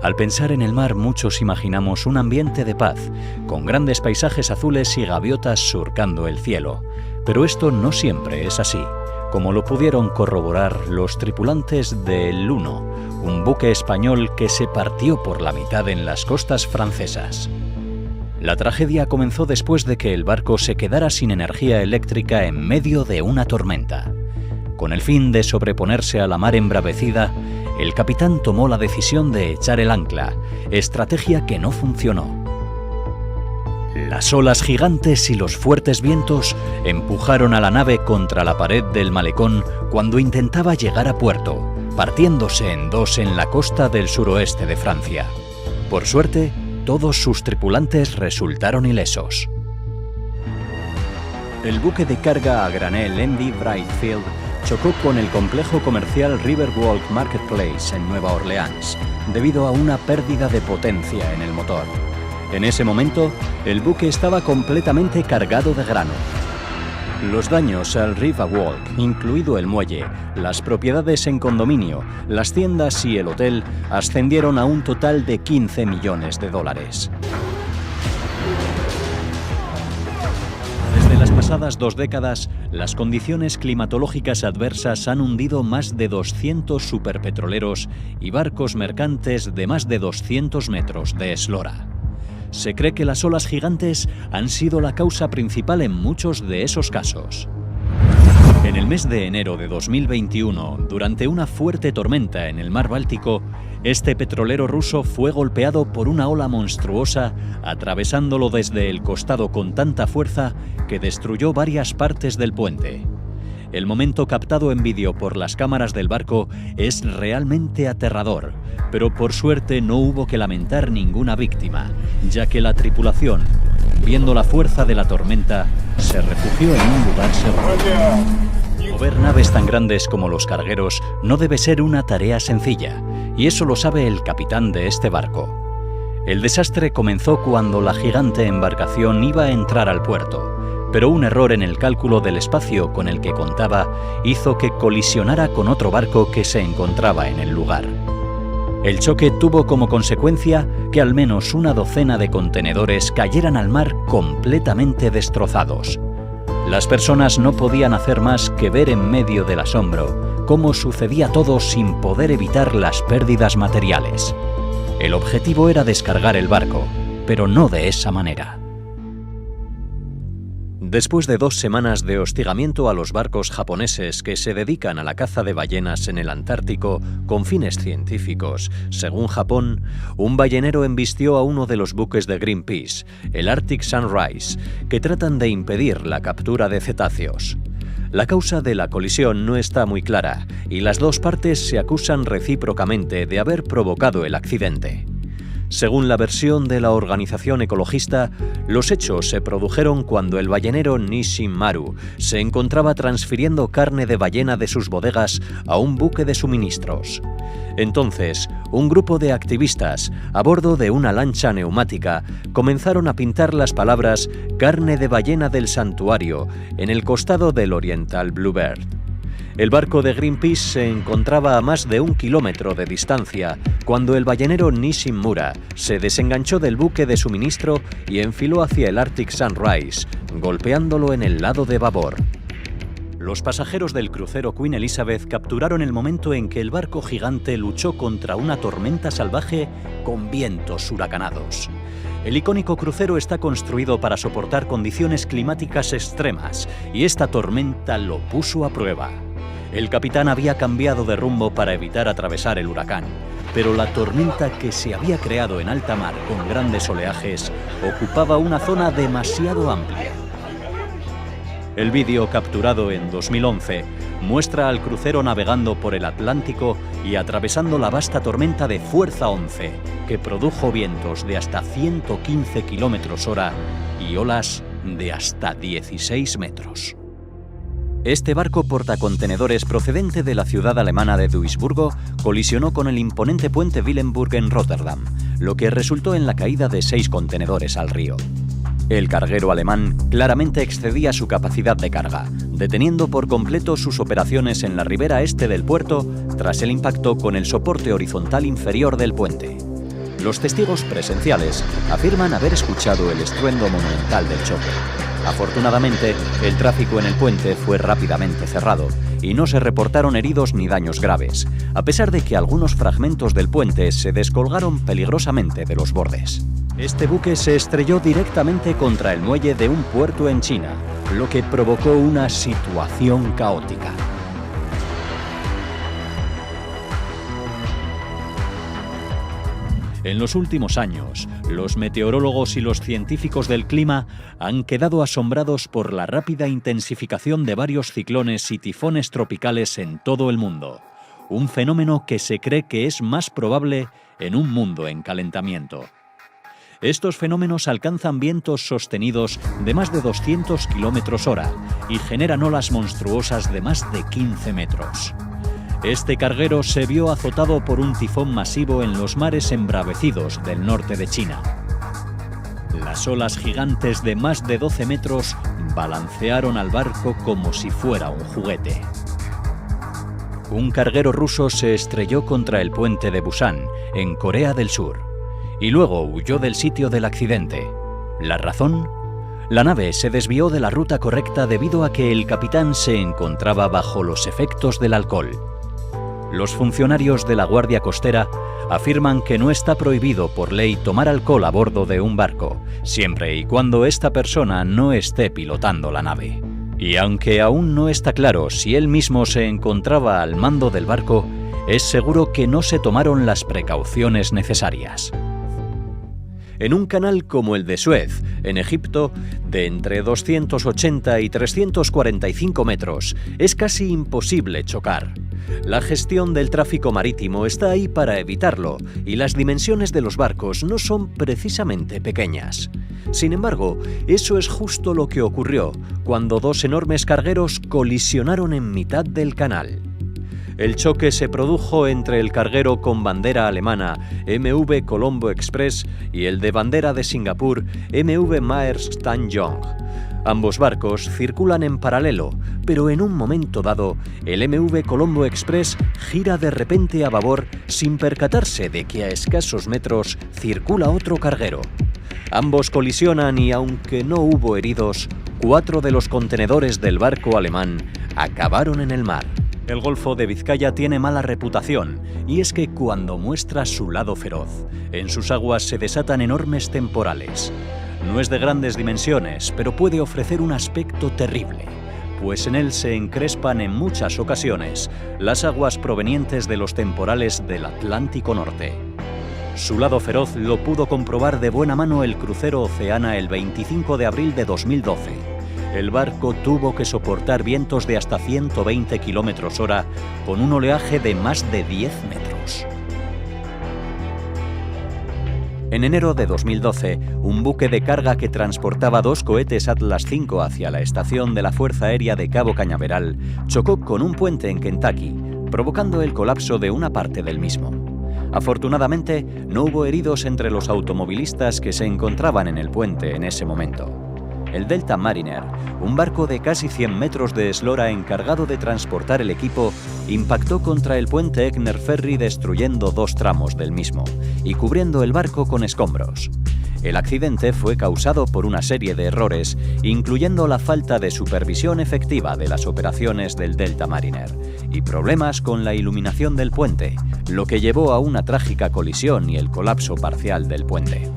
Al pensar en el mar, muchos imaginamos un ambiente de paz, con grandes paisajes azules y gaviotas surcando el cielo. Pero esto no siempre es así, como lo pudieron corroborar los tripulantes del Luno, un buque español que se partió por la mitad en las costas francesas. La tragedia comenzó después de que el barco se quedara sin energía eléctrica en medio de una tormenta. Con el fin de sobreponerse a la mar embravecida, el capitán tomó la decisión de echar el ancla, estrategia que no funcionó. Las olas gigantes y los fuertes vientos empujaron a la nave contra la pared del malecón cuando intentaba llegar a puerto, partiéndose en dos en la costa del suroeste de Francia. Por suerte, todos sus tripulantes resultaron ilesos. El buque de carga a granel MV Brightfield chocó con el complejo comercial Riverwalk Marketplace en Nueva Orleans, debido a una pérdida de potencia en el motor. En ese momento, el buque estaba completamente cargado de grano. Los daños al Riverwalk, incluido el muelle, las propiedades en condominio, las tiendas y el hotel, ascendieron a un total de $15 millones. Desde las pasadas 2 décadas, las condiciones climatológicas adversas han hundido más de 200 superpetroleros y barcos mercantes de más de 200 metros de eslora. Se cree que las olas gigantes han sido la causa principal en muchos de esos casos. En el mes de enero de 2021, durante una fuerte tormenta en el mar Báltico, este petrolero ruso fue golpeado por una ola monstruosa, atravesándolo desde el costado con tanta fuerza que destruyó varias partes del puente. El momento captado en vídeo por las cámaras del barco es realmente aterrador, pero por suerte no hubo que lamentar ninguna víctima, ya que la tripulación, viendo la fuerza de la tormenta, se refugió en un lugar seguro. Mover naves tan grandes como los cargueros no debe ser una tarea sencilla, y eso lo sabe el capitán de este barco. El desastre comenzó cuando la gigante embarcación iba a entrar al puerto, pero un error en el cálculo del espacio con el que contaba hizo que colisionara con otro barco que se encontraba en el lugar. El choque tuvo como consecuencia que al menos una docena de contenedores cayeran al mar completamente destrozados. Las personas no podían hacer más que ver en medio del asombro cómo sucedía todo sin poder evitar las pérdidas materiales. El objetivo era descargar el barco, pero no de esa manera. Después de 2 semanas de hostigamiento a los barcos japoneses que se dedican a la caza de ballenas en el Antártico con fines científicos, según Japón, un ballenero embistió a uno de los buques de Greenpeace, el Arctic Sunrise, que tratan de impedir la captura de cetáceos. La causa de la colisión no está muy clara y las dos partes se acusan recíprocamente de haber provocado el accidente. Según la versión de la organización ecologista, los hechos se produjeron cuando el ballenero Nishin Maru se encontraba transfiriendo carne de ballena de sus bodegas a un buque de suministros. Entonces, un grupo de activistas, a bordo de una lancha neumática, comenzaron a pintar las palabras «Carne de ballena del santuario» en el costado del Oriental Bluebird. El barco de Greenpeace se encontraba a más de 1 kilómetro de distancia cuando el ballenero Nishimura se desenganchó del buque de suministro y enfiló hacia el Arctic Sunrise, golpeándolo en el lado de babor. Los pasajeros del crucero Queen Elizabeth capturaron el momento en que el barco gigante luchó contra una tormenta salvaje con vientos huracanados. El icónico crucero está construido para soportar condiciones climáticas extremas y esta tormenta lo puso a prueba. El capitán había cambiado de rumbo para evitar atravesar el huracán, pero la tormenta que se había creado en alta mar con grandes oleajes ocupaba una zona demasiado amplia. El vídeo capturado en 2011 muestra al crucero navegando por el Atlántico y atravesando la vasta tormenta de fuerza 11, que produjo vientos de hasta 115 km/h y olas de hasta 16 metros. Este barco portacontenedores procedente de la ciudad alemana de Duisburgo colisionó con el imponente puente Wilhelmsburg en Rotterdam, lo que resultó en la caída de 6 contenedores al río. El carguero alemán claramente excedía su capacidad de carga, deteniendo por completo sus operaciones en la ribera este del puerto tras el impacto con el soporte horizontal inferior del puente. Los testigos presenciales afirman haber escuchado el estruendo monumental del choque. Afortunadamente, el tráfico en el puente fue rápidamente cerrado y no se reportaron heridos ni daños graves, a pesar de que algunos fragmentos del puente se descolgaron peligrosamente de los bordes. Este buque se estrelló directamente contra el muelle de un puerto en China, lo que provocó una situación caótica. En los últimos años, los meteorólogos y los científicos del clima han quedado asombrados por la rápida intensificación de varios ciclones y tifones tropicales en todo el mundo, un fenómeno que se cree que es más probable en un mundo en calentamiento. Estos fenómenos alcanzan vientos sostenidos de más de 200 km/h y generan olas monstruosas de más de 15 metros. Este carguero se vio azotado por un tifón masivo en los mares embravecidos del norte de China. Las olas gigantes de más de 12 metros balancearon al barco como si fuera un juguete. Un carguero ruso se estrelló contra el puente de Busan, en Corea del Sur, y luego huyó del sitio del accidente. ¿La razón? La nave se desvió de la ruta correcta debido a que el capitán se encontraba bajo los efectos del alcohol. Los funcionarios de la Guardia Costera afirman que no está prohibido por ley tomar alcohol a bordo de un barco, siempre y cuando esta persona no esté pilotando la nave. Y aunque aún no está claro si él mismo se encontraba al mando del barco, es seguro que no se tomaron las precauciones necesarias. En un canal como el de Suez, en Egipto, de entre 280 y 345 metros, es casi imposible chocar. La gestión del tráfico marítimo está ahí para evitarlo, y las dimensiones de los barcos no son precisamente pequeñas. Sin embargo, eso es justo lo que ocurrió cuando dos enormes cargueros colisionaron en mitad del canal. El choque se produjo entre el carguero con bandera alemana MV Colombo Express y el de bandera de Singapur MV Maersk Tan Yong. Ambos barcos circulan en paralelo, pero en un momento dado, el MV Colombo Express gira de repente a babor sin percatarse de que a escasos metros circula otro carguero. Ambos colisionan y, aunque no hubo heridos, 4 de los contenedores del barco alemán acabaron en el mar. El Golfo de Vizcaya tiene mala reputación, y es que cuando muestra su lado feroz, en sus aguas se desatan enormes temporales. No es de grandes dimensiones, pero puede ofrecer un aspecto terrible, pues en él se encrespan en muchas ocasiones las aguas provenientes de los temporales del Atlántico Norte. Su lado feroz lo pudo comprobar de buena mano el crucero Oceana el 25 de abril de 2012. El barco tuvo que soportar vientos de hasta 120 km/h con un oleaje de más de 10 metros. En enero de 2012, un buque de carga que transportaba 2 cohetes Atlas V hacia la estación de la Fuerza Aérea de Cabo Cañaveral chocó con un puente en Kentucky, provocando el colapso de una parte del mismo. Afortunadamente, no hubo heridos entre los automovilistas que se encontraban en el puente en ese momento. El Delta Mariner, un barco de casi 100 metros de eslora encargado de transportar el equipo, impactó contra el puente Egner Ferry destruyendo 2 tramos del mismo y cubriendo el barco con escombros. El accidente fue causado por una serie de errores, incluyendo la falta de supervisión efectiva de las operaciones del Delta Mariner y problemas con la iluminación del puente, lo que llevó a una trágica colisión y el colapso parcial del puente.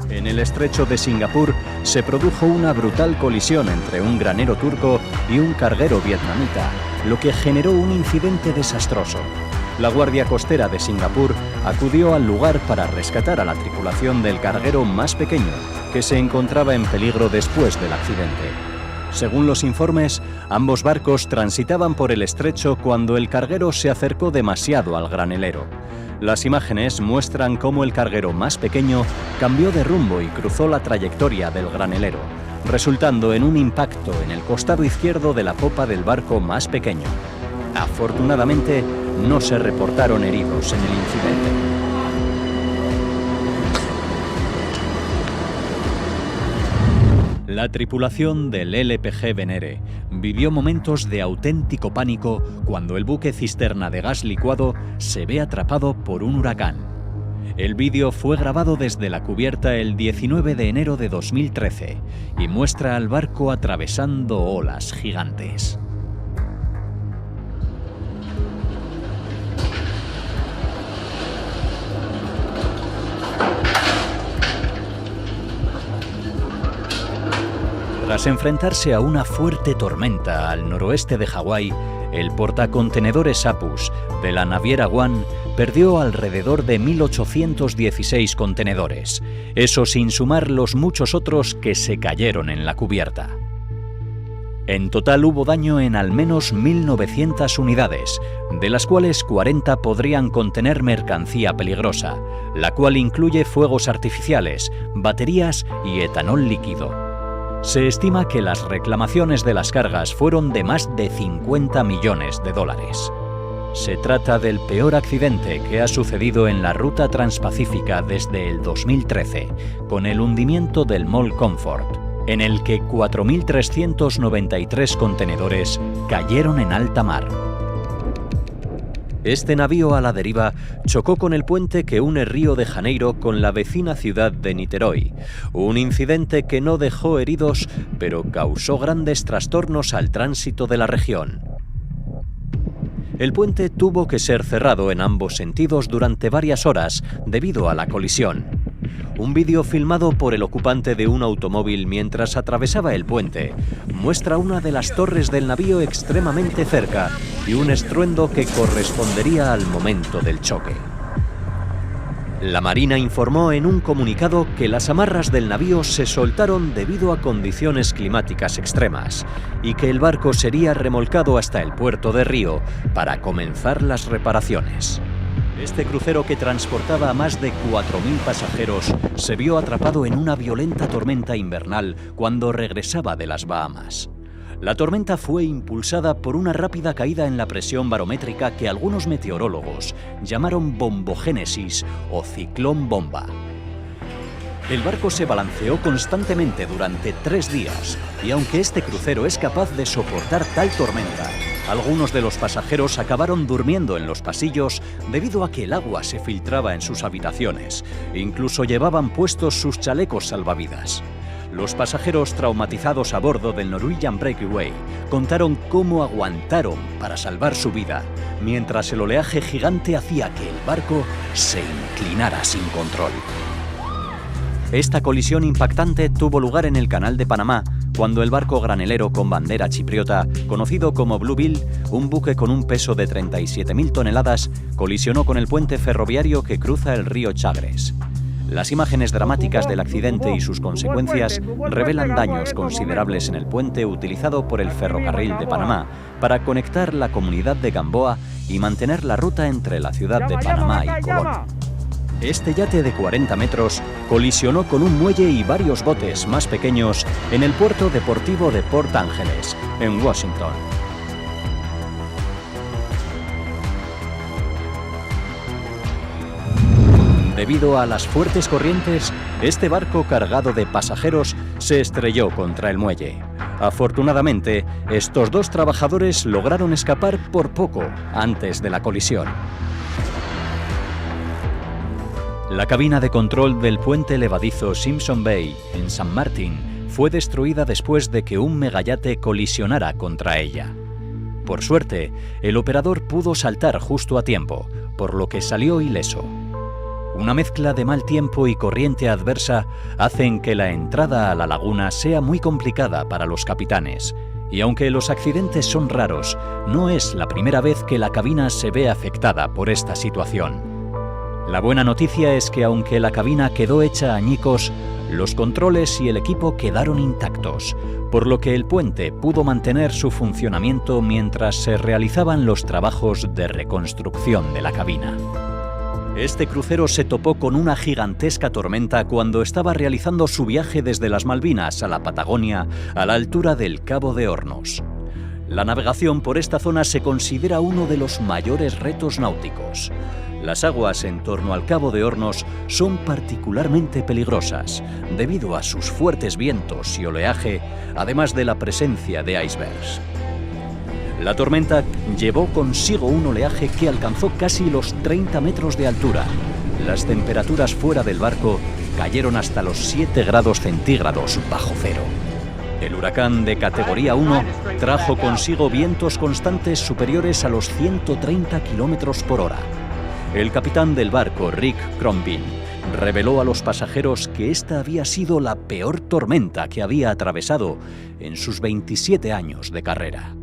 En el estrecho de Singapur se produjo una brutal colisión entre un granero turco y un carguero vietnamita, lo que generó un incidente desastroso. La Guardia Costera de Singapur acudió al lugar para rescatar a la tripulación del carguero más pequeño, que se encontraba en peligro después del accidente. Según los informes, ambos barcos transitaban por el estrecho cuando el carguero se acercó demasiado al granelero. Las imágenes muestran cómo el carguero más pequeño cambió de rumbo y cruzó la trayectoria del granelero, resultando en un impacto en el costado izquierdo de la popa del barco más pequeño. Afortunadamente, no se reportaron heridos en el incidente. La tripulación del LPG Venere vivió momentos de auténtico pánico cuando el buque cisterna de gas licuado se ve atrapado por un huracán. El vídeo fue grabado desde la cubierta el 19 de enero de 2013 y muestra al barco atravesando olas gigantes. Tras enfrentarse a una fuerte tormenta al noroeste de Hawái, el portacontenedores Apus de la naviera One perdió alrededor de 1.816 contenedores, eso sin sumar los muchos otros que se cayeron en la cubierta. En total hubo daño en al menos 1.900 unidades, de las cuales 40 podrían contener mercancía peligrosa, la cual incluye fuegos artificiales, baterías y etanol líquido. Se estima que las reclamaciones de las cargas fueron de más de 50 millones de dólares. Se trata del peor accidente que ha sucedido en la ruta transpacífica desde el 2013, con el hundimiento del Mole Comfort, en el que 4.393 contenedores cayeron en alta mar. Este navío a la deriva chocó con el puente que une Río de Janeiro con la vecina ciudad de Niterói, un incidente que no dejó heridos, pero causó grandes trastornos al tránsito de la región. El puente tuvo que ser cerrado en ambos sentidos durante varias horas debido a la colisión. Un vídeo filmado por el ocupante de un automóvil mientras atravesaba el puente muestra una de las torres del navío extremadamente cerca y un estruendo que correspondería al momento del choque. La Marina informó en un comunicado que las amarras del navío se soltaron debido a condiciones climáticas extremas y que el barco sería remolcado hasta el puerto de Río para comenzar las reparaciones. Este crucero, que transportaba a más de 4.000 pasajeros, se vio atrapado en una violenta tormenta invernal cuando regresaba de las Bahamas. La tormenta fue impulsada por una rápida caída en la presión barométrica que algunos meteorólogos llamaron bombogénesis o ciclón bomba. El barco se balanceó constantemente durante 3 días y aunque este crucero es capaz de soportar tal tormenta, algunos de los pasajeros acabaron durmiendo en los pasillos debido a que el agua se filtraba en sus habitaciones. Incluso llevaban puestos sus chalecos salvavidas. Los pasajeros traumatizados a bordo del Norwegian Breakaway contaron cómo aguantaron para salvar su vida, mientras el oleaje gigante hacía que el barco se inclinara sin control. Esta colisión impactante tuvo lugar en el Canal de Panamá, cuando el barco granelero con bandera chipriota, conocido como Blue Bill, un buque con un peso de 37.000 toneladas, colisionó con el puente ferroviario que cruza el río Chagres. Las imágenes dramáticas del accidente y sus consecuencias revelan daños considerables en el puente utilizado por el Ferrocarril de Panamá para conectar la comunidad de Gamboa y mantener la ruta entre la ciudad de Panamá y Colón. Este yate de 40 metros colisionó con un muelle y varios botes más pequeños en el puerto deportivo de Port Ángeles, en Washington. Debido a las fuertes corrientes, este barco cargado de pasajeros se estrelló contra el muelle. Afortunadamente, estos 2 trabajadores lograron escapar por poco antes de la colisión. La cabina de control del puente levadizo Simpson Bay, en San Martín, fue destruida después de que un megayate colisionara contra ella. Por suerte, el operador pudo saltar justo a tiempo, por lo que salió ileso. Una mezcla de mal tiempo y corriente adversa hacen que la entrada a la laguna sea muy complicada para los capitanes, y aunque los accidentes son raros, no es la primera vez que la cabina se ve afectada por esta situación. La buena noticia es que aunque la cabina quedó hecha añicos, los controles y el equipo quedaron intactos, por lo que el puente pudo mantener su funcionamiento mientras se realizaban los trabajos de reconstrucción de la cabina. Este crucero se topó con una gigantesca tormenta cuando estaba realizando su viaje desde las Malvinas a la Patagonia a la altura del Cabo de Hornos. La navegación por esta zona se considera uno de los mayores retos náuticos. Las aguas en torno al Cabo de Hornos son particularmente peligrosas debido a sus fuertes vientos y oleaje, además de la presencia de icebergs. La tormenta llevó consigo un oleaje que alcanzó casi los 30 metros de altura, las temperaturas fuera del barco cayeron hasta los 7 grados centígrados bajo cero. El huracán de categoría 1 trajo consigo vientos constantes superiores a los 130 kilómetros por hora. El capitán del barco, Rick Crombie, reveló a los pasajeros que esta había sido la peor tormenta que había atravesado en sus 27 años de carrera.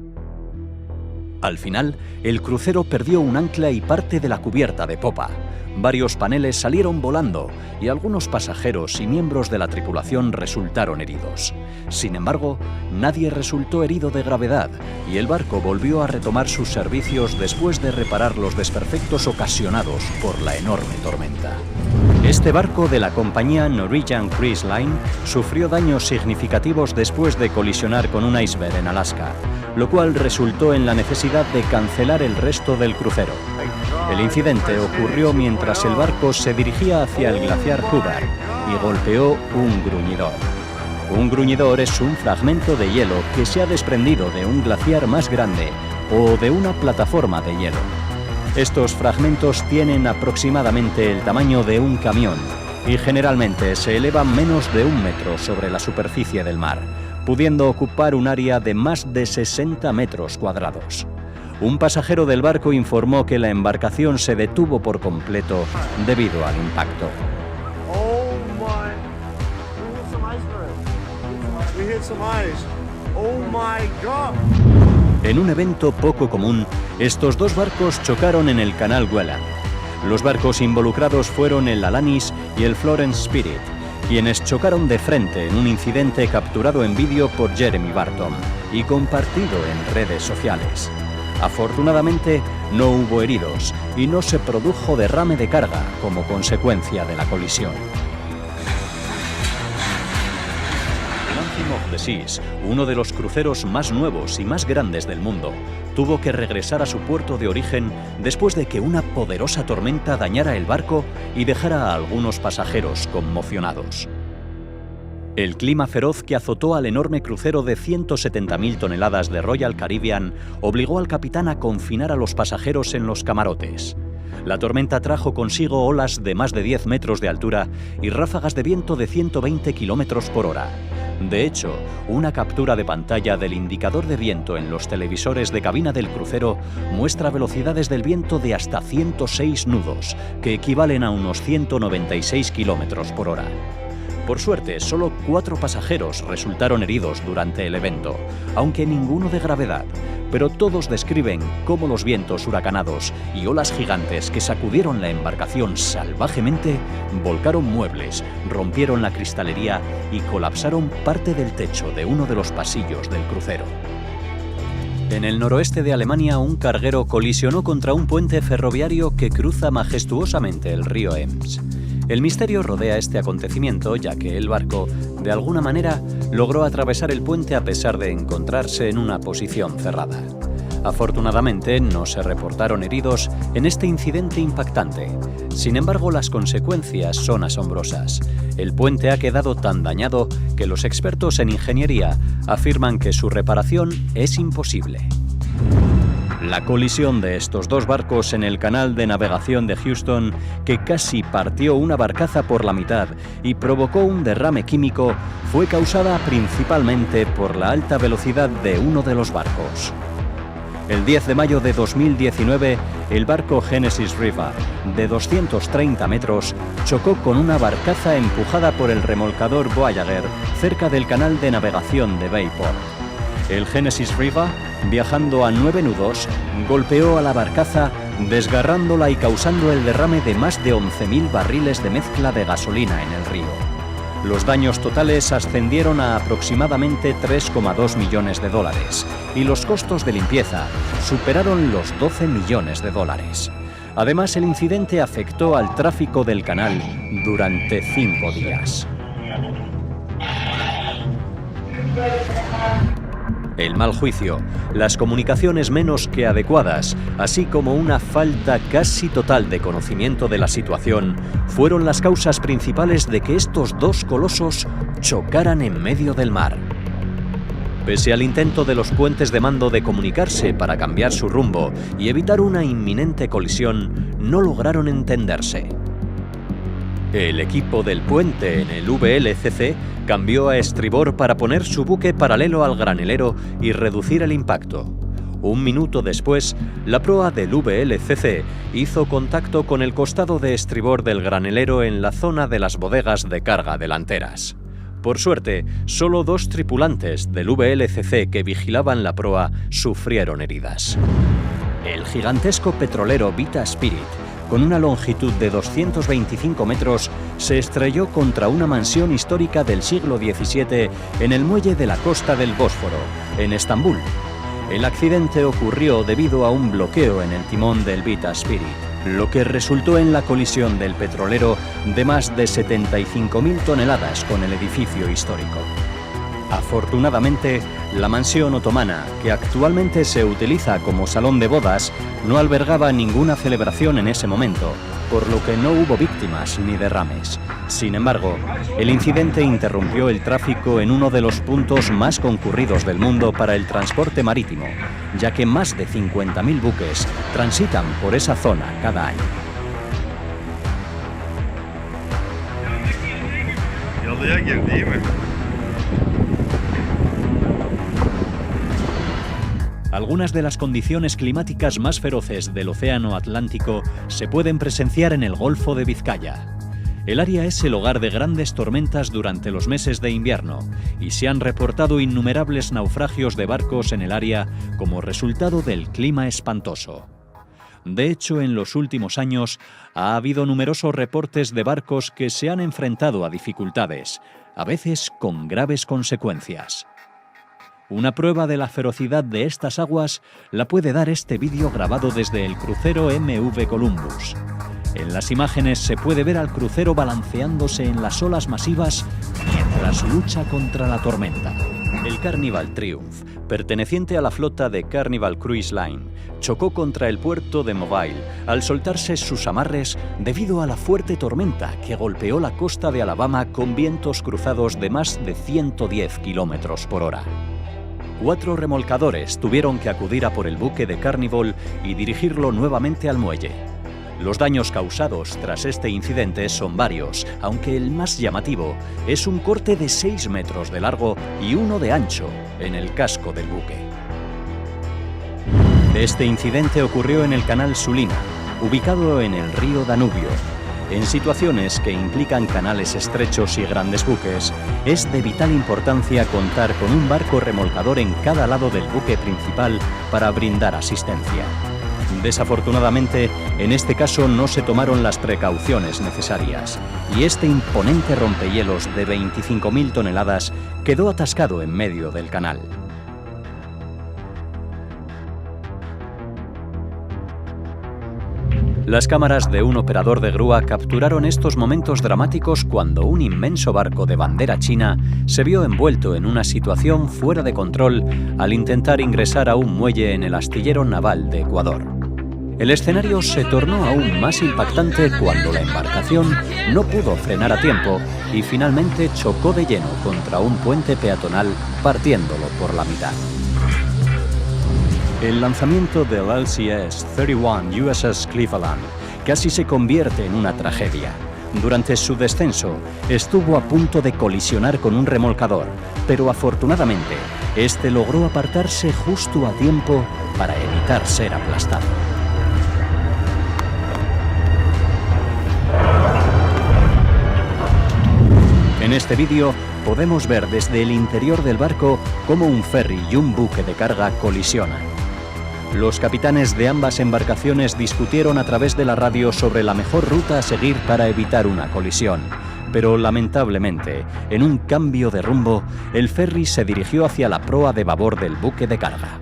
Al final, el crucero perdió un ancla y parte de la cubierta de popa. Varios paneles salieron volando y algunos pasajeros y miembros de la tripulación resultaron heridos. Sin embargo, nadie resultó herido de gravedad y el barco volvió a retomar sus servicios después de reparar los desperfectos ocasionados por la enorme tormenta. Este barco de la compañía Norwegian Cruise Line sufrió daños significativos después de colisionar con un iceberg en Alaska, lo cual resultó en la necesidad de cancelar el resto del crucero. El incidente ocurrió mientras el barco se dirigía hacia el glaciar Hubbard y golpeó un gruñidor. Un gruñidor es un fragmento de hielo que se ha desprendido de un glaciar más grande o de una plataforma de hielo. Estos fragmentos tienen aproximadamente el tamaño de un camión y generalmente se elevan menos de 1 metro sobre la superficie del mar, pudiendo ocupar un área de más de 60 metros cuadrados. Un pasajero del barco informó que la embarcación se detuvo por completo debido al impacto. En un evento poco común, estos dos barcos chocaron en el canal Welland. Los barcos involucrados fueron el Alanis y el Florence Spirit, quienes chocaron de frente en un incidente capturado en vídeo por Jeremy Barton y compartido en redes sociales. Afortunadamente, no hubo heridos y no se produjo derrame de carga como consecuencia de la colisión. El Anthem of the Seas, uno de los cruceros más nuevos y más grandes del mundo, tuvo que regresar a su puerto de origen después de que una poderosa tormenta dañara el barco y dejara a algunos pasajeros conmocionados. El clima feroz que azotó al enorme crucero de 170.000 toneladas de Royal Caribbean obligó al capitán a confinar a los pasajeros en los camarotes. La tormenta trajo consigo olas de más de 10 metros de altura y ráfagas de viento de 120 kilómetros por hora. De hecho, una captura de pantalla del indicador de viento en los televisores de cabina del crucero muestra velocidades del viento de hasta 106 nudos, que equivalen a unos 196 kilómetros por hora. Por suerte, solo 4 pasajeros resultaron heridos durante el evento, aunque ninguno de gravedad, pero todos describen cómo los vientos huracanados y olas gigantes que sacudieron la embarcación salvajemente volcaron muebles, rompieron la cristalería y colapsaron parte del techo de uno de los pasillos del crucero. En el noroeste de Alemania, un carguero colisionó contra un puente ferroviario que cruza majestuosamente el río Ems. El misterio rodea este acontecimiento, ya que el barco, de alguna manera, logró atravesar el puente a pesar de encontrarse en una posición cerrada. Afortunadamente, no se reportaron heridos en este incidente impactante. Sin embargo, las consecuencias son asombrosas. El puente ha quedado tan dañado que los expertos en ingeniería afirman que su reparación es imposible. La colisión de estos dos barcos en el canal de navegación de Houston, que casi partió una barcaza por la mitad y provocó un derrame químico, fue causada principalmente por la alta velocidad de uno de los barcos. El 10 de mayo de 2019, el barco Genesis River, de 230 metros, chocó con una barcaza empujada por el remolcador Voyager cerca del canal de navegación de Bayport. El Genesis River, viajando a 9 nudos, golpeó a la barcaza, desgarrándola y causando el derrame de más de 11.000 barriles de mezcla de gasolina en el río. Los daños totales ascendieron a aproximadamente 3,2 millones de dólares y los costos de limpieza superaron los 12 millones de dólares. Además, el incidente afectó al tráfico del canal durante 5 días. El mal juicio, las comunicaciones menos que adecuadas, así como una falta casi total de conocimiento de la situación, fueron las causas principales de que estos dos colosos chocaran en medio del mar. Pese al intento de los puentes de mando de comunicarse para cambiar su rumbo y evitar una inminente colisión, no lograron entenderse. El equipo del puente en el VLCC cambió a estribor para poner su buque paralelo al granelero y reducir el impacto. Un minuto después, la proa del VLCC hizo contacto con el costado de estribor del granelero en la zona de las bodegas de carga delanteras. Por suerte, solo 2 tripulantes del VLCC que vigilaban la proa sufrieron heridas. El gigantesco petrolero Vita Spirit, con una longitud de 225 metros, se estrelló contra una mansión histórica del siglo XVII en el muelle de la costa del Bósforo, en Estambul. El accidente ocurrió debido a un bloqueo en el timón del Vita Spirit, lo que resultó en la colisión del petrolero de más de 75.000 toneladas con el edificio histórico. Afortunadamente, la mansión otomana, que actualmente se utiliza como salón de bodas, no albergaba ninguna celebración en ese momento, por lo que no hubo víctimas ni derrames. Sin embargo, el incidente interrumpió el tráfico en uno de los puntos más concurridos del mundo para el transporte marítimo, ya que más de 50.000 buques transitan por esa zona cada año. Algunas de las condiciones climáticas más feroces del Océano Atlántico se pueden presenciar en el Golfo de Vizcaya. El área es el hogar de grandes tormentas durante los meses de invierno y se han reportado innumerables naufragios de barcos en el área como resultado del clima espantoso. De hecho, en los últimos años ha habido numerosos reportes de barcos que se han enfrentado a dificultades, a veces con graves consecuencias. Una prueba de la ferocidad de estas aguas la puede dar este vídeo grabado desde el crucero MV Columbus. En las imágenes se puede ver al crucero balanceándose en las olas masivas mientras lucha contra la tormenta. El Carnival Triumph, perteneciente a la flota de Carnival Cruise Line, chocó contra el puerto de Mobile al soltarse sus amarres debido a la fuerte tormenta que golpeó la costa de Alabama con vientos cruzados de más de 110 km por hora. 4 remolcadores tuvieron que acudir a por el buque de Carnival y dirigirlo nuevamente al muelle. Los daños causados tras este incidente son varios, aunque el más llamativo es un corte de 6 metros de largo y 1 de ancho en el casco del buque. Este incidente ocurrió en el canal Sulina, ubicado en el río Danubio. En situaciones que implican canales estrechos y grandes buques, es de vital importancia contar con un barco remolcador en cada lado del buque principal para brindar asistencia. Desafortunadamente, en este caso no se tomaron las precauciones necesarias, y este imponente rompehielos de 25.000 toneladas quedó atascado en medio del canal. Las cámaras de un operador de grúa capturaron estos momentos dramáticos cuando un inmenso barco de bandera china se vio envuelto en una situación fuera de control al intentar ingresar a un muelle en el astillero naval de Ecuador. El escenario se tornó aún más impactante cuando la embarcación no pudo frenar a tiempo y finalmente chocó de lleno contra un puente peatonal, partiéndolo por la mitad. El lanzamiento del LCS-31 USS Cleveland casi se convierte en una tragedia. Durante su descenso, estuvo a punto de colisionar con un remolcador, pero afortunadamente, este logró apartarse justo a tiempo para evitar ser aplastado. En este vídeo podemos ver desde el interior del barco cómo un ferry y un buque de carga colisionan. Los capitanes de ambas embarcaciones discutieron a través de la radio sobre la mejor ruta a seguir para evitar una colisión, pero lamentablemente, en un cambio de rumbo, el ferry se dirigió hacia la proa de babor del buque de carga.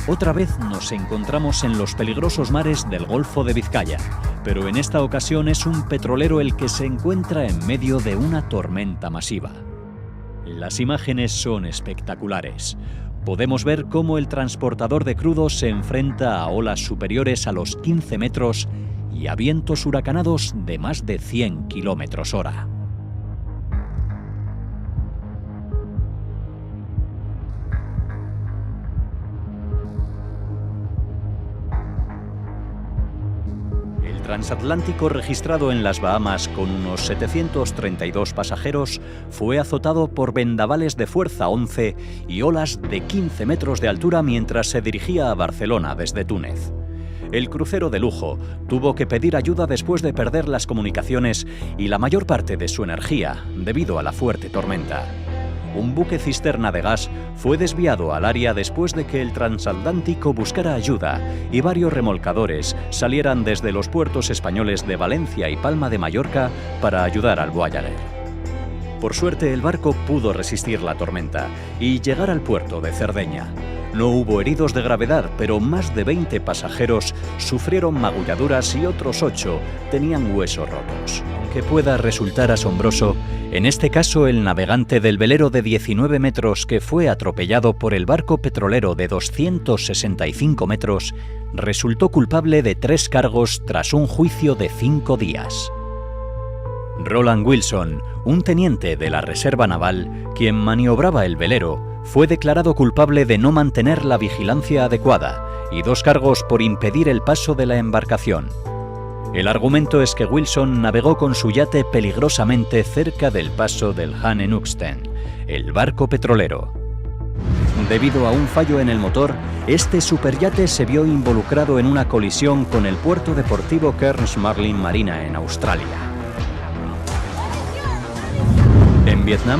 Otra vez nos encontramos en los peligrosos mares del Golfo de Vizcaya, pero en esta ocasión es un petrolero el que se encuentra en medio de una tormenta masiva. Las imágenes son espectaculares. Podemos ver cómo el transportador de crudo se enfrenta a olas superiores a los 15 metros y a vientos huracanados de más de 100 km/h. El transatlántico registrado en las Bahamas con unos 732 pasajeros fue azotado por vendavales de fuerza 11 y olas de 15 metros de altura mientras se dirigía a Barcelona desde Túnez. El crucero de lujo tuvo que pedir ayuda después de perder las comunicaciones y la mayor parte de su energía debido a la fuerte tormenta. Un buque cisterna de gas fue desviado al área después de que el transatlántico buscara ayuda y varios remolcadores salieran desde los puertos españoles de Valencia y Palma de Mallorca para ayudar al Voyager. Por suerte, el barco pudo resistir la tormenta y llegar al puerto de Cerdeña. No hubo heridos de gravedad, pero más de 20 pasajeros sufrieron magulladuras y otros 8 tenían huesos rotos. Aunque pueda resultar asombroso, en este caso el navegante del velero de 19 metros que fue atropellado por el barco petrolero de 265 metros resultó culpable de 3 cargos tras un juicio de 5 días. Roland Wilson, un teniente de la Reserva Naval, quien maniobraba el velero, fue declarado culpable de no mantener la vigilancia adecuada y 2 cargos por impedir el paso de la embarcación. El argumento es que Wilson navegó con su yate peligrosamente cerca del paso del Hanne-Nuxten, el barco petrolero. Debido a un fallo en el motor, este superyate se vio involucrado en una colisión con el puerto deportivo Cairns Marlin Marina en Australia. En Vietnam,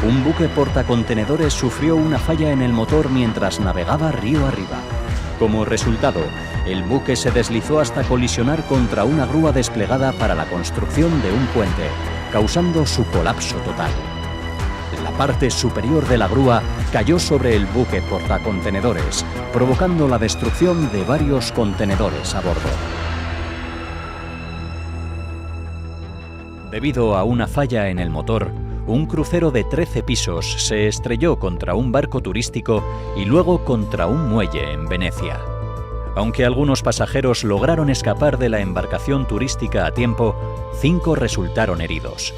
un buque portacontenedores sufrió una falla en el motor mientras navegaba río arriba. Como resultado, el buque se deslizó hasta colisionar contra una grúa desplegada para la construcción de un puente, causando su colapso total. La parte superior de la grúa cayó sobre el buque portacontenedores, provocando la destrucción de varios contenedores a bordo. Debido a una falla en el motor, un crucero de 13 pisos se estrelló contra un barco turístico y luego contra un muelle en Venecia. Aunque algunos pasajeros lograron escapar de la embarcación turística a tiempo, 5 resultaron heridos.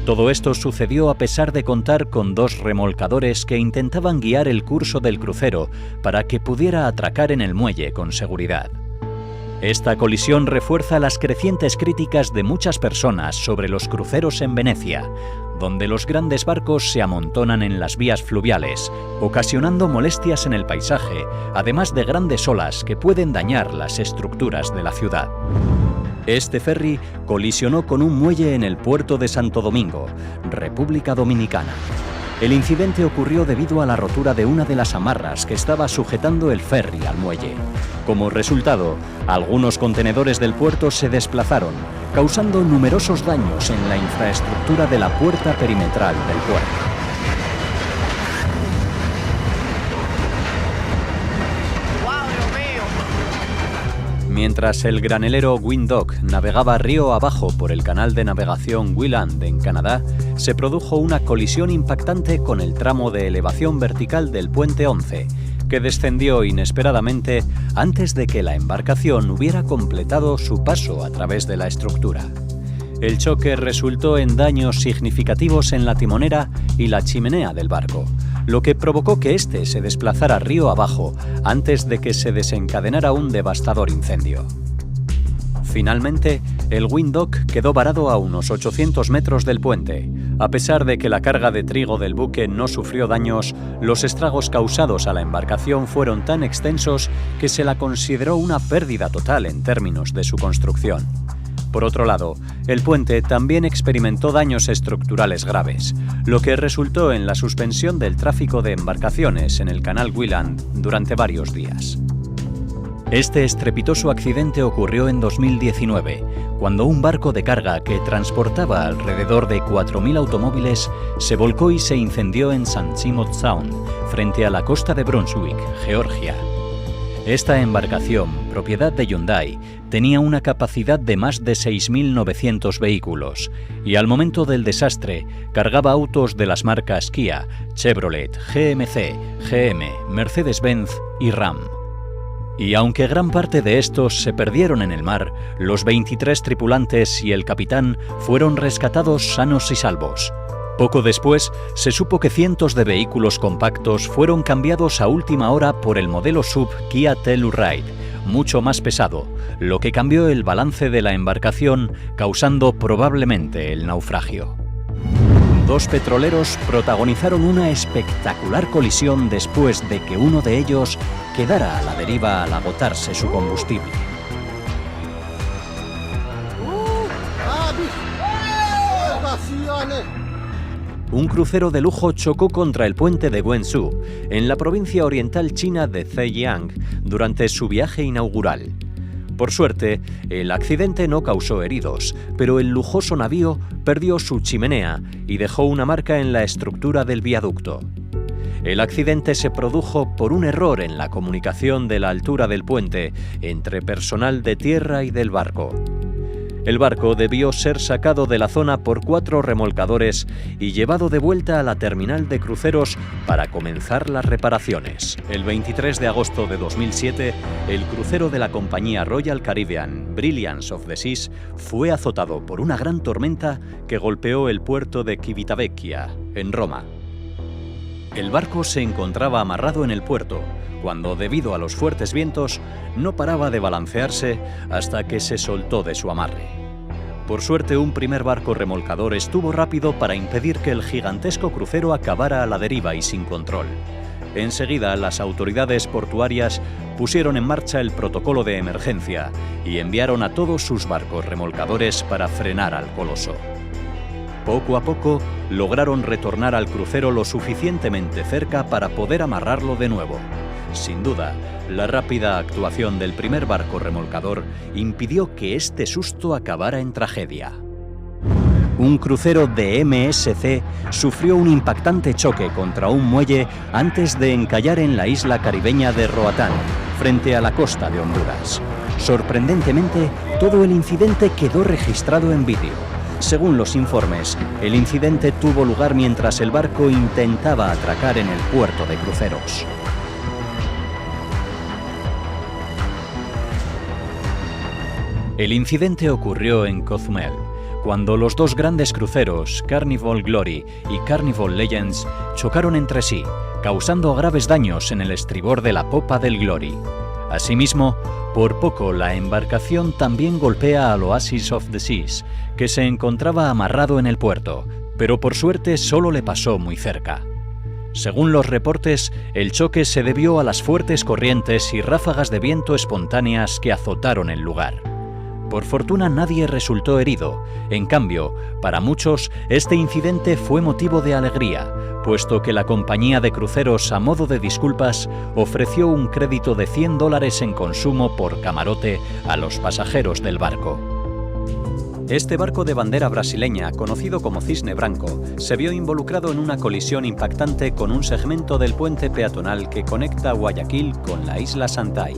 Todo esto sucedió a pesar de contar con 2 remolcadores que intentaban guiar el curso del crucero para que pudiera atracar en el muelle con seguridad. Esta colisión refuerza las crecientes críticas de muchas personas sobre los cruceros en Venecia, donde los grandes barcos se amontonan en las vías fluviales, ocasionando molestias en el paisaje, además de grandes olas que pueden dañar las estructuras de la ciudad. Este ferry colisionó con un muelle en el puerto de Santo Domingo, República Dominicana. El incidente ocurrió debido a la rotura de una de las amarras que estaba sujetando el ferry al muelle. Como resultado, algunos contenedores del puerto se desplazaron, causando numerosos daños en la infraestructura de la puerta perimetral del puerto. Mientras el granelero Windhoek navegaba río abajo por el canal de navegación Willand en Canadá, se produjo una colisión impactante con el tramo de elevación vertical del puente 11, que descendió inesperadamente antes de que la embarcación hubiera completado su paso a través de la estructura. El choque resultó en daños significativos en la timonera y la chimenea del barco, lo que provocó que éste se desplazara río abajo antes de que se desencadenara un devastador incendio. Finalmente, el Windhoek quedó varado a unos 800 metros del puente. A pesar de que la carga de trigo del buque no sufrió daños, los estragos causados a la embarcación fueron tan extensos que se la consideró una pérdida total en términos de su construcción. Por otro lado, el puente también experimentó daños estructurales graves, lo que resultó en la suspensión del tráfico de embarcaciones en el canal Willand durante varios días. Este estrepitoso accidente ocurrió en 2019, cuando un barco de carga que transportaba alrededor de 4.000 automóviles se volcó y se incendió en St. Simon Sound, frente a la costa de Brunswick, Georgia. Esta embarcación, propiedad de Hyundai, tenía una capacidad de más de 6.900 vehículos y al momento del desastre cargaba autos de las marcas Kia, Chevrolet, GMC, GM, Mercedes-Benz y Ram. Y aunque gran parte de estos se perdieron en el mar, los 23 tripulantes y el capitán fueron rescatados sanos y salvos. Poco después, se supo que cientos de vehículos compactos fueron cambiados a última hora por el modelo SUV Kia Telluride, mucho más pesado, lo que cambió el balance de la embarcación, causando probablemente el naufragio. Dos petroleros protagonizaron una espectacular colisión después de que uno de ellos quedara a la deriva al agotarse su combustible. Un crucero de lujo chocó contra el puente de Wenzhou, en la provincia oriental china de Zhejiang, durante su viaje inaugural. Por suerte, el accidente no causó heridos, pero el lujoso navío perdió su chimenea y dejó una marca en la estructura del viaducto. El accidente se produjo por un error en la comunicación de la altura del puente entre personal de tierra y del barco. El barco debió ser sacado de la zona por 4 remolcadores y llevado de vuelta a la terminal de cruceros para comenzar las reparaciones. El 23 de agosto de 2007, el crucero de la compañía Royal Caribbean, Brilliance of the Seas, fue azotado por una gran tormenta que golpeó el puerto de Civitavecchia, en Roma. El barco se encontraba amarrado en el puerto, cuando, debido a los fuertes vientos, no paraba de balancearse hasta que se soltó de su amarre. Por suerte, un primer barco remolcador estuvo rápido para impedir que el gigantesco crucero acabara a la deriva y sin control. Enseguida, las autoridades portuarias pusieron en marcha el protocolo de emergencia y enviaron a todos sus barcos remolcadores para frenar al coloso. Poco a poco, lograron retornar al crucero lo suficientemente cerca para poder amarrarlo de nuevo. Sin duda, la rápida actuación del primer barco remolcador impidió que este susto acabara en tragedia. Un crucero de MSC sufrió un impactante choque contra un muelle antes de encallar en la isla caribeña de Roatán, frente a la costa de Honduras. Sorprendentemente, todo el incidente quedó registrado en vídeo. Según los informes, el incidente tuvo lugar mientras el barco intentaba atracar en el puerto de cruceros. El incidente ocurrió en Cozumel, cuando los dos grandes cruceros, Carnival Glory y Carnival Legends, chocaron entre sí, causando graves daños en el estribor de la popa del Glory. Asimismo, por poco la embarcación también golpea al Oasis of the Seas, que se encontraba amarrado en el puerto, pero por suerte solo le pasó muy cerca. Según los reportes, el choque se debió a las fuertes corrientes y ráfagas de viento espontáneas que azotaron el lugar. Por fortuna nadie resultó herido. En cambio, para muchos, este incidente fue motivo de alegría, puesto que la compañía de cruceros, a modo de disculpas, ofreció un crédito de $100 en consumo por camarote a los pasajeros del barco. Este barco de bandera brasileña, conocido como Cisne Branco, se vio involucrado en una colisión impactante con un segmento del puente peatonal que conecta Guayaquil con la isla Santay.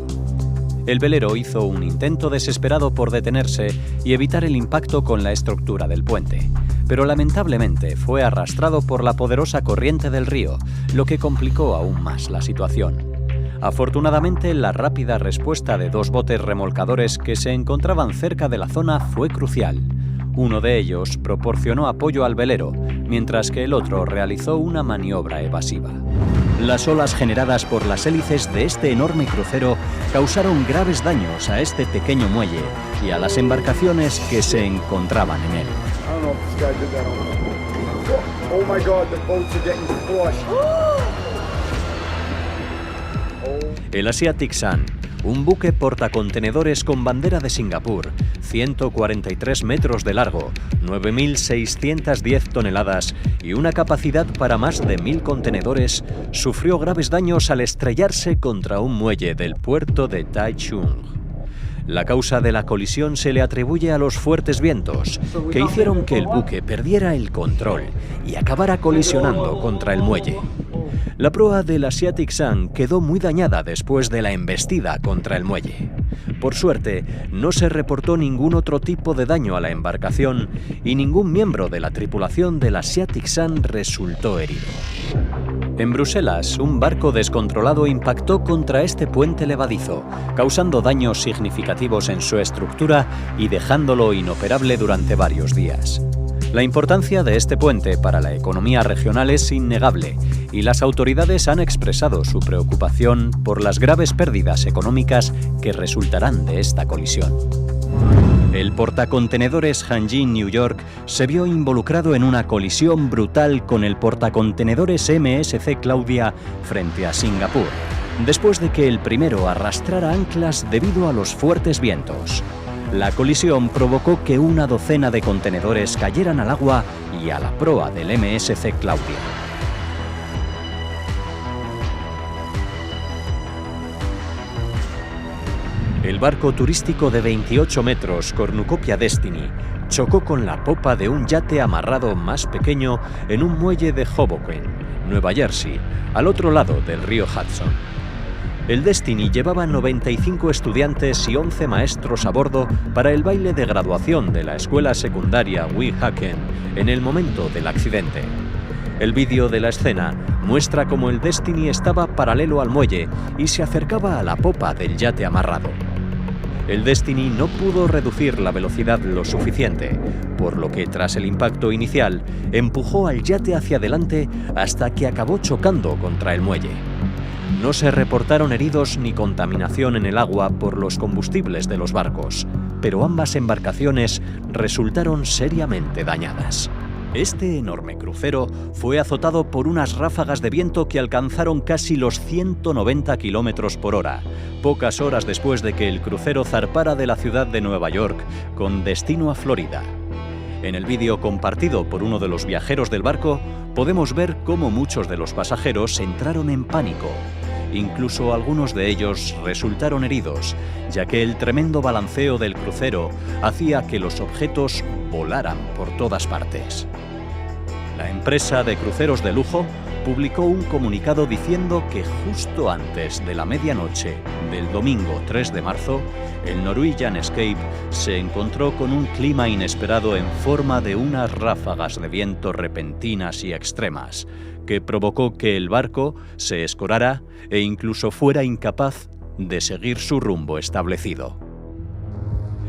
El velero hizo un intento desesperado por detenerse y evitar el impacto con la estructura del puente, pero lamentablemente fue arrastrado por la poderosa corriente del río, lo que complicó aún más la situación. Afortunadamente, la rápida respuesta de 2 botes remolcadores que se encontraban cerca de la zona fue crucial. Uno de ellos proporcionó apoyo al velero, mientras que el otro realizó una maniobra evasiva. Las olas generadas por las hélices de este enorme crucero causaron graves daños a este pequeño muelle y a las embarcaciones que se encontraban en él. El Asiatic Sun, un buque portacontenedores con bandera de Singapur, 143 metros de largo, 9.610 toneladas y una capacidad para más de 1.000 contenedores, sufrió graves daños al estrellarse contra un muelle del puerto de Taichung. La causa de la colisión se le atribuye a los fuertes vientos, que hicieron que el buque perdiera el control y acabara colisionando contra el muelle. La proa del Asiatic Sun quedó muy dañada después de la embestida contra el muelle. Por suerte, no se reportó ningún otro tipo de daño a la embarcación y ningún miembro de la tripulación del Asiatic Sun resultó herido. En Bruselas, un barco descontrolado impactó contra este puente levadizo, causando daños significativos en su estructura y dejándolo inoperable durante varios días. La importancia de este puente para la economía regional es innegable y las autoridades han expresado su preocupación por las graves pérdidas económicas que resultarán de esta colisión. El portacontenedores Hanjin New York se vio involucrado en una colisión brutal con el portacontenedores MSC Claudia frente a Singapur, después de que el primero arrastrara anclas debido a los fuertes vientos. La colisión provocó que una docena de contenedores cayeran al agua y a la proa del MSC Claudia. El barco turístico de 28 metros Cornucopia Destiny chocó con la popa de un yate amarrado más pequeño en un muelle de Hoboken, Nueva Jersey, al otro lado del río Hudson. El Destiny llevaba 95 estudiantes y 11 maestros a bordo para el baile de graduación de la escuela secundaria Weehawken en el momento del accidente. El vídeo de la escena muestra cómo el Destiny estaba paralelo al muelle y se acercaba a la popa del yate amarrado. El Destiny no pudo reducir la velocidad lo suficiente, por lo que tras el impacto inicial empujó al yate hacia adelante hasta que acabó chocando contra el muelle. No se reportaron heridos ni contaminación en el agua por los combustibles de los barcos, pero ambas embarcaciones resultaron seriamente dañadas. Este enorme crucero fue azotado por unas ráfagas de viento que alcanzaron casi los 190 km por hora, pocas horas después de que el crucero zarpara de la ciudad de Nueva York con destino a Florida. En el vídeo compartido por uno de los viajeros del barco, podemos ver cómo muchos de los pasajeros entraron en pánico. Incluso algunos de ellos resultaron heridos, ya que el tremendo balanceo del crucero hacía que los objetos volaran por todas partes. La empresa de cruceros de lujo publicó un comunicado diciendo que justo antes de la medianoche del domingo 3 de marzo, el Norwegian Escape se encontró con un clima inesperado en forma de unas ráfagas de viento repentinas y extremas, que provocó que el barco se escorara e incluso fuera incapaz de seguir su rumbo establecido.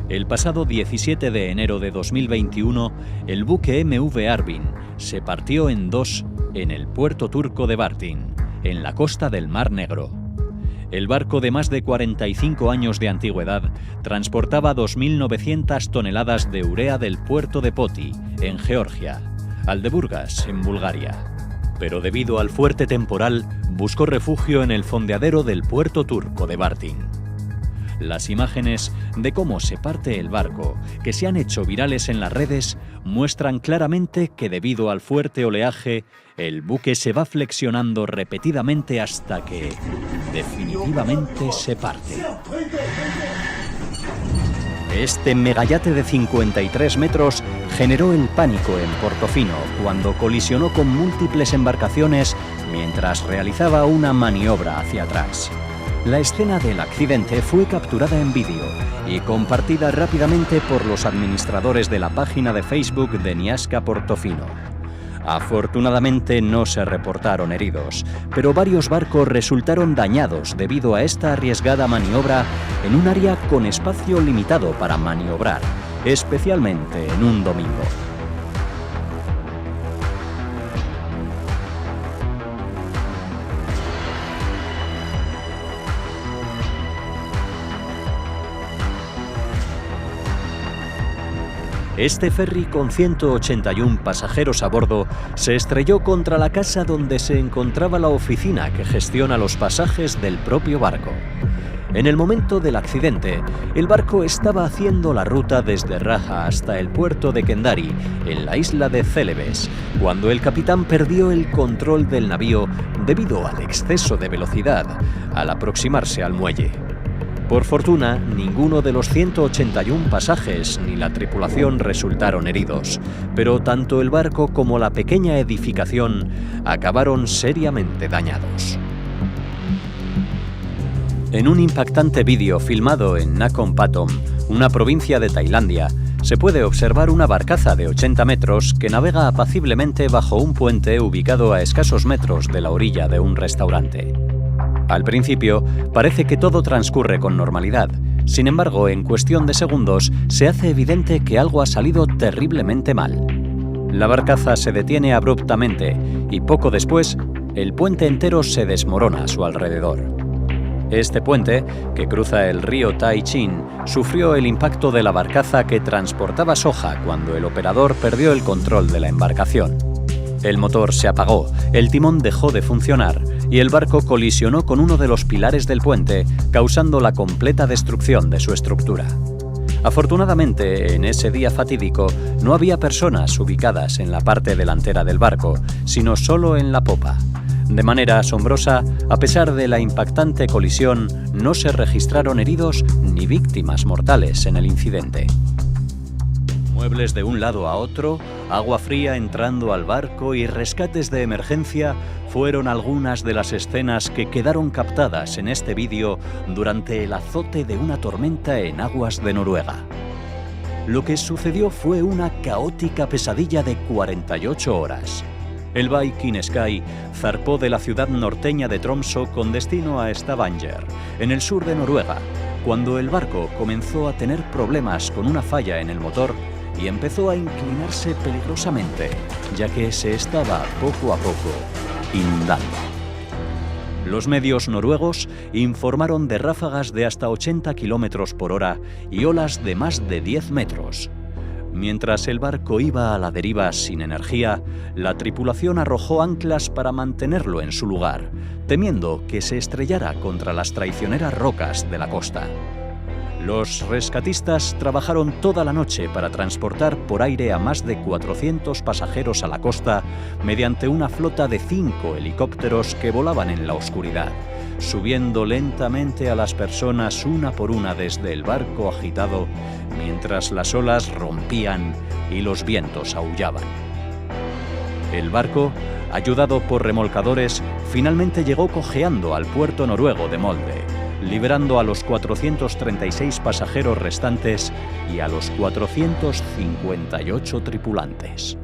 El pasado 17 de enero de 2021, el buque MV Arvin se partió en dos en el puerto turco de Bartın, en la costa del Mar Negro. El barco de más de 45 años de antigüedad transportaba 2.900 toneladas de urea del puerto de Poti, en Georgia, al de Burgas, en Bulgaria. Pero debido al fuerte temporal, buscó refugio en el fondeadero del puerto turco de Bartın. Las imágenes de cómo se parte el barco, que se han hecho virales en las redes, muestran claramente que debido al fuerte oleaje, el buque se va flexionando repetidamente hasta que definitivamente se parte. Este megayate de 53 metros generó el pánico en Portofino cuando colisionó con múltiples embarcaciones mientras realizaba una maniobra hacia atrás. La escena del accidente fue capturada en vídeo y compartida rápidamente por los administradores de la página de Facebook de Niasca Portofino. Afortunadamente no se reportaron heridos, pero varios barcos resultaron dañados debido a esta arriesgada maniobra en un área con espacio limitado para maniobrar, especialmente en un domingo. Este ferry con 181 pasajeros a bordo se estrelló contra la casa donde se encontraba la oficina que gestiona los pasajes del propio barco. En el momento del accidente, el barco estaba haciendo la ruta desde Raja hasta el puerto de Kendari, en la isla de Celebes, cuando el capitán perdió el control del navío debido al exceso de velocidad al aproximarse al muelle. Por fortuna, ninguno de los 181 pasajes ni la tripulación resultaron heridos, pero tanto el barco como la pequeña edificación acabaron seriamente dañados. En un impactante vídeo filmado en Nakhon Pathom, una provincia de Tailandia, se puede observar una barcaza de 80 metros que navega apaciblemente bajo un puente ubicado a escasos metros de la orilla de un restaurante. Al principio, parece que todo transcurre con normalidad. Sin embargo, en cuestión de segundos, se hace evidente que algo ha salido terriblemente mal. La barcaza se detiene abruptamente y poco después, el puente entero se desmorona a su alrededor. Este puente, que cruza el río Tai Chin, sufrió el impacto de la barcaza que transportaba soja cuando el operador perdió el control de la embarcación. El motor se apagó, el timón dejó de funcionar y el barco colisionó con uno de los pilares del puente, causando la completa destrucción de su estructura. Afortunadamente, en ese día fatídico, no había personas ubicadas en la parte delantera del barco, sino solo en la popa. De manera asombrosa, a pesar de la impactante colisión, no se registraron heridos ni víctimas mortales en el incidente. Muebles de un lado a otro, agua fría entrando al barco y rescates de emergencia fueron algunas de las escenas que quedaron captadas en este vídeo durante el azote de una tormenta en aguas de Noruega. Lo que sucedió fue una caótica pesadilla de 48 horas. El Viking Sky zarpó de la ciudad norteña de Tromsø con destino a Stavanger, en el sur de Noruega, cuando el barco comenzó a tener problemas con una falla en el motor y empezó a inclinarse peligrosamente, ya que se estaba poco a poco inundando. Los medios noruegos informaron de ráfagas de hasta 80 km por hora y olas de más de 10 metros. Mientras el barco iba a la deriva sin energía, la tripulación arrojó anclas para mantenerlo en su lugar, temiendo que se estrellara contra las traicioneras rocas de la costa. Los rescatistas trabajaron toda la noche para transportar por aire a más de 400 pasajeros a la costa mediante una flota de 5 helicópteros que volaban en la oscuridad, subiendo lentamente a las personas una por una desde el barco agitado, mientras las olas rompían y los vientos aullaban. El barco, ayudado por remolcadores, finalmente llegó cojeando al puerto noruego de Molde, liberando a los 436 pasajeros restantes y a los 458 tripulantes.